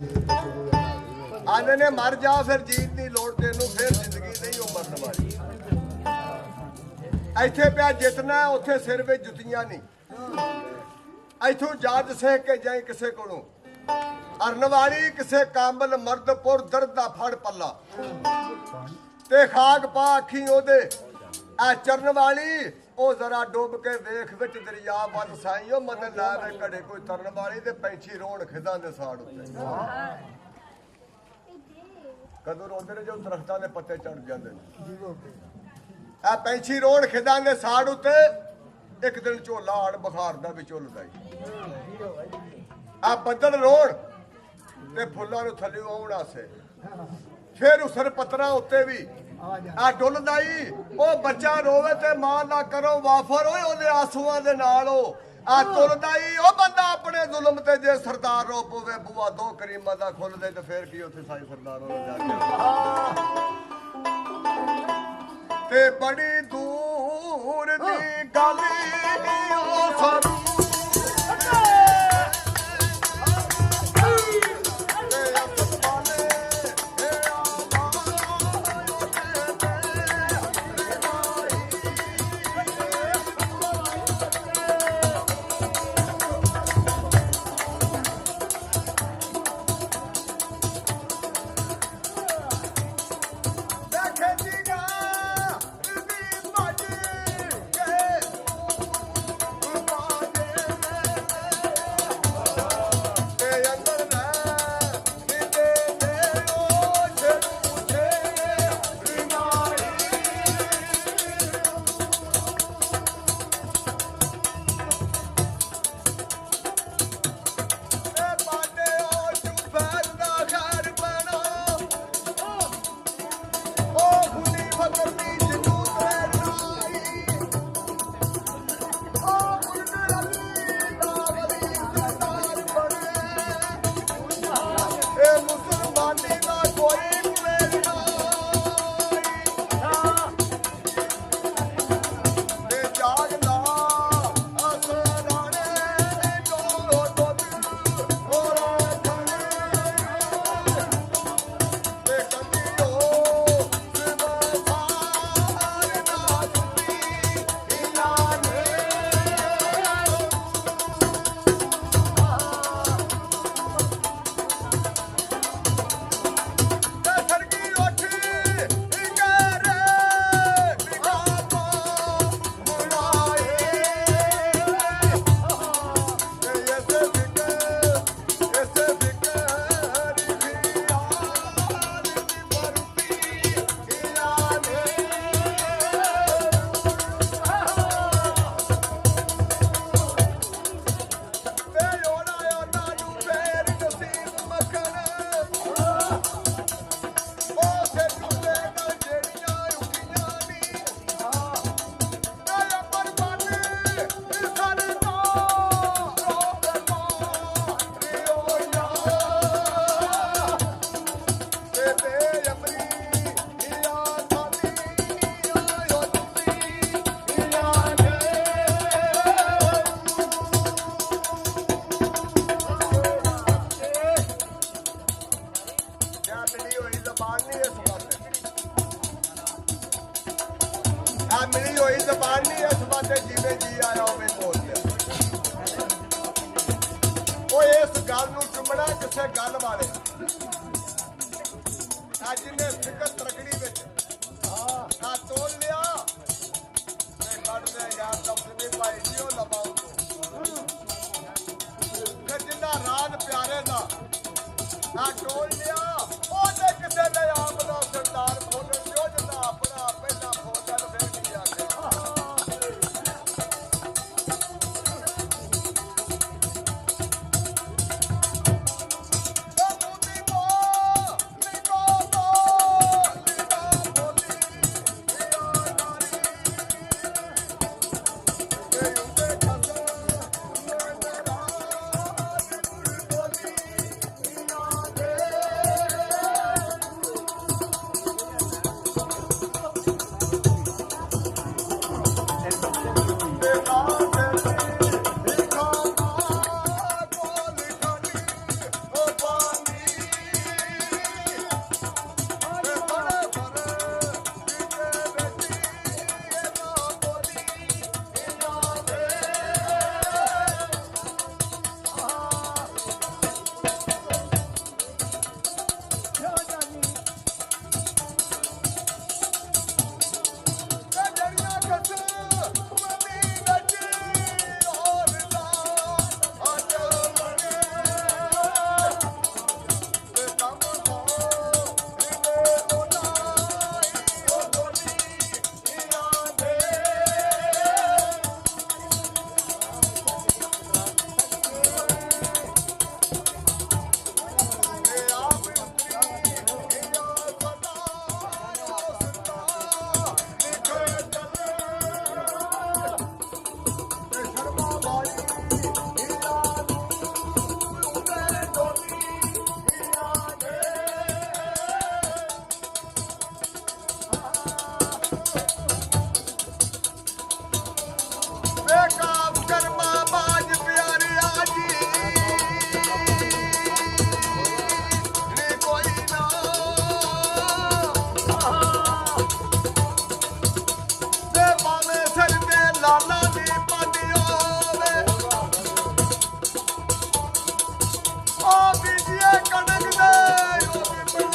आने ने मर जा फिर जीत दी लोड़ तेनू फिर जिंदगी नहीं हो मरन वाली इत्थे पिया जितना उत्थे सिर विच जुत्तियां नहीं इथों जाज सह के जाए किसे कोलों अरन वाली किसे कामल मर्दपुर दर्द दा फड़ पल्ला ते खाक पा अखी ओदे आ चरण वाली ओ जरा डुब के वेख विच दरिया वल साईओ मन लावे घड़े कोई तरन वाली ते पैंछी रोण खिदां दे साड़ उत्ते कदों रोंदे ने जो दरख्तां दे पत्ते चढ़ जांदे ने आ पैंछी रोण खिदां दे साड़ उत्ते एक दिन झोला आड़ बुखार दा भी झुलदा आ बदल रोण ते फुल्लां नूं थल्ले आउण आसे फिर उसर पत्तरां उत्ते भी आ डुलदा ही ओ बच्चा रोवे ते मां ना करो वाफर ओए ओदे आंसुआं दे नाल आ तुलदा ही ओ बंदा अपने जुल्म ते जे सरदार रो पवे बुआ दो करीमां दा खुल दे ते फिर की उत्थे साईं सरदार हो जाके ते बड़ी दूर दी गली ओ सारू मिली हुई जबान नहीं इस बात जिवे जी आया उवें बोल लिया ओ इस गल नूं चुमना किसे गल वाले अज ने फिकर तरकड़ी विच आ तोल लिया ते कट दे यार तपनी भाई जी ओ लबाऊ ते जिन्ना राज प्यारे दा आ टोल लिया ओ ते किसे ने आप दा सरदार खोल लियो जिन्ना अपना पहला खोल फिर किया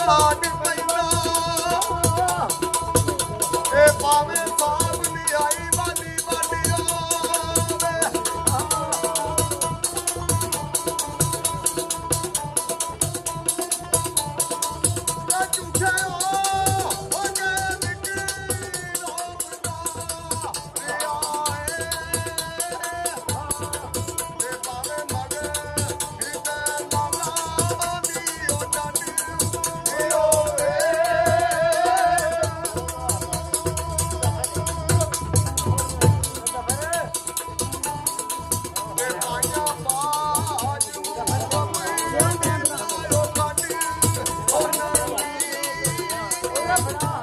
ਢਾਡ ਪੈਂਦਾ ਇਹ ਭਾਵੇਂ ਸਾਬ ਨਹੀਂ ਆਈ ਵਾਲੀ ਵਾਲੀਓ Bye.